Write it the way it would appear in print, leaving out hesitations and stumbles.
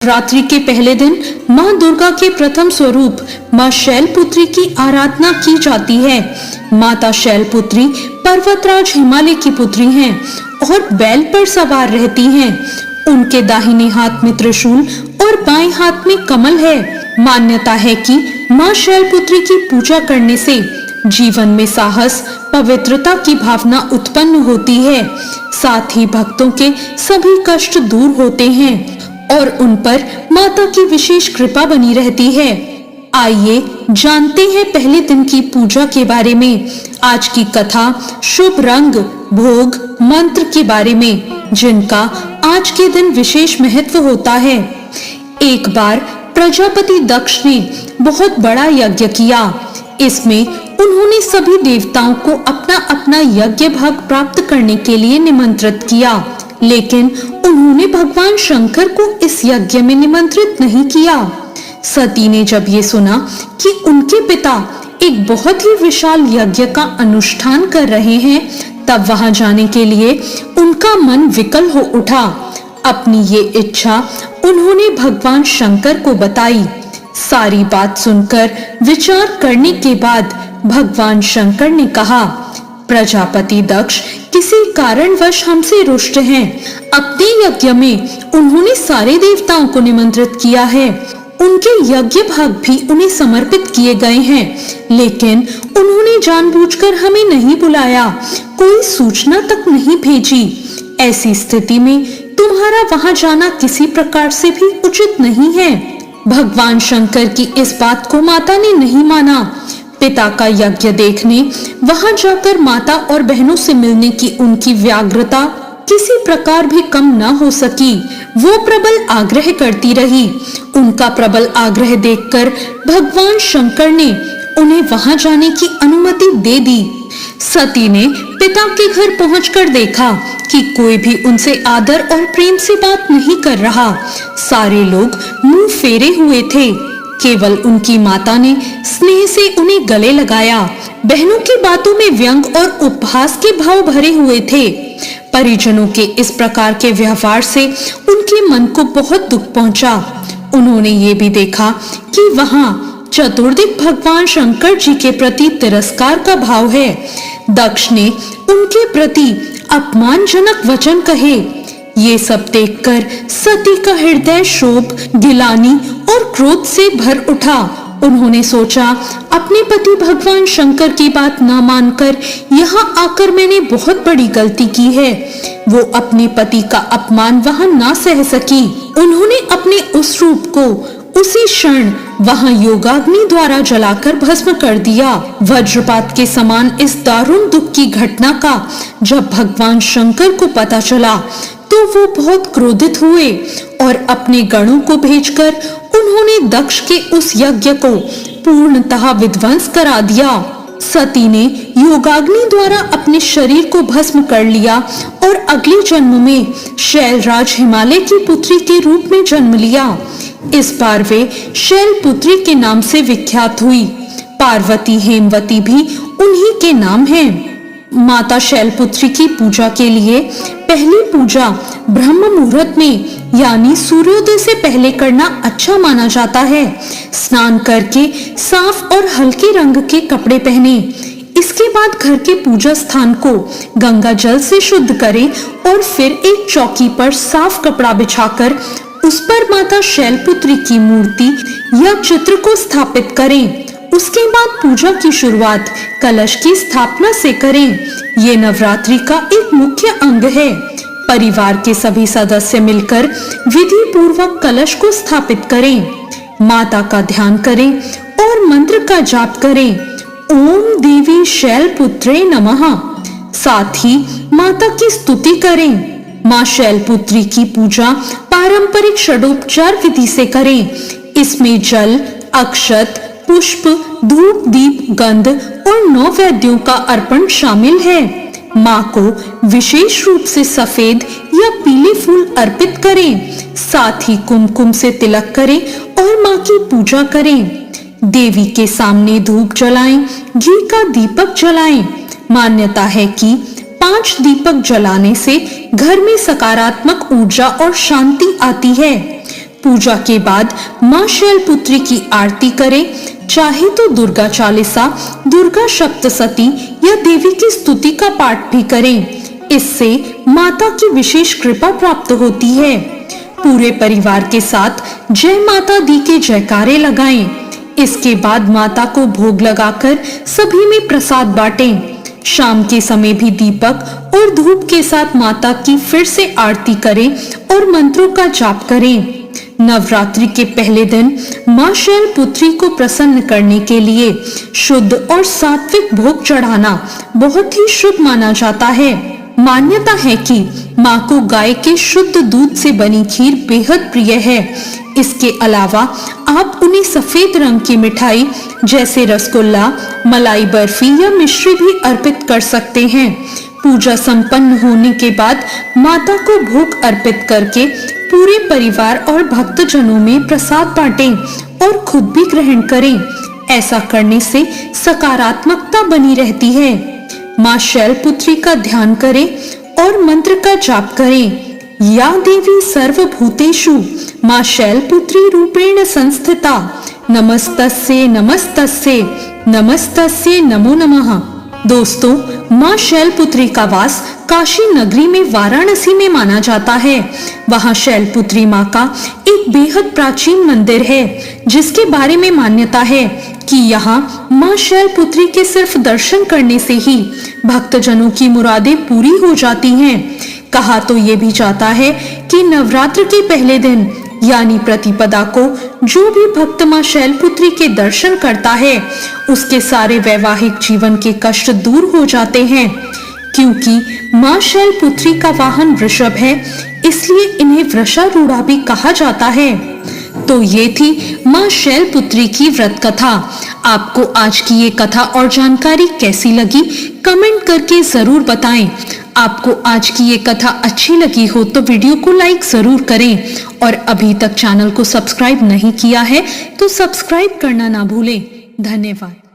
रात्रि के पहले दिन माँ दुर्गा के प्रथम स्वरूप माँ शैलपुत्री की आराधना की जाती है। माता शैलपुत्री पर्वतराज हिमालय की पुत्री हैं और बैल पर सवार रहती हैं। उनके दाहिने हाथ में त्रिशूल और बाएं हाथ में कमल है। मान्यता है कि माँ शैलपुत्री की पूजा करने से जीवन में साहस, पवित्रता की भावना उत्पन्न होती है। साथ ही भक्तों के सभी कष्ट दूर होते हैं और उन पर माता की विशेष कृपा बनी रहती है। आइए जानते हैं पहले दिन की पूजा के बारे में। आज की कथा शुभ रंग, भोग, मंत्र के बारे में, जिनका आज के दिन विशेष महत्व होता है। एक बार प्रजापति दक्ष ने बहुत बड़ा यज्ञ किया। इसमें उन्होंने सभी देवताओं को अपना अपना यज्ञ भाग प्राप्त करने के लिए निमंत्रित किया, लेकिन उन्होंने भगवान शंकर को इस यज्ञ में निमंत्रित नहीं किया। सती ने जब ये सुना कि उनके पिता एक बहुत ही विशाल यज्ञ का अनुष्ठान कर रहे हैं, तब वहां जाने के लिए उनका मन विकल हो उठा। अपनी ये इच्छा उन्होंने भगवान शंकर को बताई। सारी बात सुनकर विचार करने के बाद भगवान शंकर ने कहा, प्रजापति दक्ष किसी कारणवश हमसे रुष्ट हैं। अपने यज्ञ में उन्होंने सारे देवताओं को निमंत्रित किया है। उनके यज्ञ भाग भी उन्हें समर्पित किए गए हैं, लेकिन उन्होंने जानबूझकर हमें नहीं बुलाया, कोई सूचना तक नहीं भेजी। ऐसी स्थिति में तुम्हारा वहां जाना किसी प्रकार से भी उचित नहीं है। भगवान शंकर की इस बात को माता ने नहीं माना। पिता का यज्ञ देखने वहां जाकर माता और बहनों से मिलने की उनकी व्याग्रता किसी प्रकार भी कम न हो सकी। वो प्रबल आग्रह करती रही। उनका प्रबल आग्रह देखकर भगवान शंकर ने उन्हें वहां जाने की अनुमति दे दी। सती ने पिता के घर पहुंचकर देखा कि कोई भी उनसे आदर और प्रेम से बात नहीं कर रहा। सारे लोग मुंह फेरे हुए थे। केवल उनकी माता ने स्नेह से उन्हें गले लगाया। बहनों की बातों में व्यंग और उपहास के भाव भरे हुए थे। परिजनों के इस प्रकार के व्यवहार से उनके मन को बहुत दुख पहुंचा। उन्होंने ये भी देखा कि वहां चतुर्दिक भगवान शंकर जी के प्रति तिरस्कार का भाव है। दक्ष ने उनके प्रति अपमानजनक वचन कहे। ये सब देखकर सती का हृदय शोभ, गिलानी और क्रोध से भर उठा। उन्होंने सोचा, अपने पति भगवान शंकर की बात न मानकर यहाँ आकर मैंने बहुत बड़ी गलती की है। वो अपने पति का अपमान वहां ना सह सकी। उन्होंने अपने उस रूप को उसी क्षण वहां योगाग्नि द्वारा जलाकर भस्म कर दिया। वज्रपात के समान इस दारुण दुख की घटना का जब भगवान शंकर को पता चला तो वो बहुत क्रोधित हुए और अपने गणों को भेजकर उन्होंने दक्ष के उस यज्ञ को पूर्णतः विध्वंस करा दिया। सती ने योगाग्नि द्वारा अपने शरीर को भस्म कर लिया और अगले जन्म में शैलराज हिमालय की पुत्री के रूप में जन्म लिया। इस बार वे शैलपुत्री के नाम से विख्यात हुई। पार्वती, हेमवती भी उन्हीं के नाम हैं। माता शैलपुत्री की पूजा के लिए पहली पूजा ब्रह्म मुहूर्त में यानी सूर्योदय से पहले करना अच्छा माना जाता है। स्नान करके साफ और हल्के रंग के कपड़े पहने। इसके बाद घर के पूजा स्थान को गंगा जल से शुद्ध करें और फिर एक चौकी पर साफ कपड़ा बिछाकर उस पर माता शैलपुत्री की मूर्ति या चित्र को स्थापित करें। उसके बाद पूजा की शुरुआत कलश की स्थापना से करें। ये नवरात्रि का एक मुख्य अंग है। परिवार के सभी सदस्य मिलकर विधि पूर्वक कलश को स्थापित करें। माता का ध्यान करें और मंत्र का जाप करें, ओम देवी शैलपुत्रे नमः। साथ ही माता की स्तुति करें। माँ शैलपुत्री की पूजा पारंपरिक षडोपचार विधि से करें। इसमें जल, अक्षत, पुष्प, धूप, दीप, गंध और 9 वैद्यों का अर्पण शामिल है। माँ को विशेष रूप से सफेद या पीले फूल अर्पित करें। साथ ही कुमकुम से तिलक करें और माँ की पूजा करें। देवी के सामने धूप जलाएं, घी का दीपक जलाएं। मान्यता है कि 5 दीपक जलाने से घर में सकारात्मक ऊर्जा और शांति आती है। पूजा के बाद मां शैलपुत्री की आरती करें। चाहे तो दुर्गा चालीसा, दुर्गा सप्तशती या देवी की स्तुति का पाठ भी करें। इससे माता की विशेष कृपा प्राप्त होती है। पूरे परिवार के साथ जय माता दी के जयकारे लगाएं। इसके बाद माता को भोग लगाकर सभी में प्रसाद बांटें। शाम के समय भी दीपक और धूप के साथ माता की फिर से आरती करें और मंत्रों का जाप करें। नवरात्रि के पहले दिन मां शैलपुत्री को प्रसन्न करने के लिए शुद्ध और सात्विक भोग चढ़ाना बहुत ही शुभ माना जाता है। मान्यता है कि मां को गाय के शुद्ध दूध से बनी खीर बेहद प्रिय है। इसके अलावा आप उन्हें सफेद रंग की मिठाई जैसे रसगुल्ला, मलाई बर्फी या मिश्री भी अर्पित कर सकते हैं। पूजा संपन्न होने के बाद माता को भोग अर्पित करके पूरे परिवार और भक्तजनों में प्रसाद बांटें और खुद भी ग्रहण करें। ऐसा करने से सकारात्मकता बनी रहती है। मां शैलपुत्री का ध्यान करें और मंत्र का जाप करें। या देवी सर्वभूतेषु मां शैलपुत्री रूपेण संस्थिता, नमस्तस्ये नमस्तस्ये नमस्तस्ये नमो नमः। दोस्तों, मां शैलपुत्री का वास काशी नगरी में वाराणसी में माना जाता है। वहां शैलपुत्री मां का एक बेहद प्राचीन मंदिर है, जिसके बारे में मान्यता है कि यहाँ मां शैलपुत्री के सिर्फ दर्शन करने से ही भक्तजनों की मुरादें पूरी हो जाती हैं। कहा तो ये भी जाता है कि नवरात्र के पहले दिन यानी प्रतिपदा को जो भी भक्त मां शैलपुत्री के दर्शन करता है, उसके सारे वैवाहिक जीवन के कष्ट दूर हो जाते हैं। क्योंकि मां शैलपुत्री का वाहन वृषभ है, इसलिए इन्हें वृषारूढ़ा भी कहा जाता है। तो ये थी मां शैलपुत्री की व्रत कथा। आपको आज की ये कथा और जानकारी कैसी लगी, कमेंट करके जरूर बताएं। आपको आज की ये कथा अच्छी लगी हो तो वीडियो को लाइक जरूर करें और अभी तक चैनल को सब्सक्राइब नहीं किया है तो सब्सक्राइब करना ना भूलें। धन्यवाद।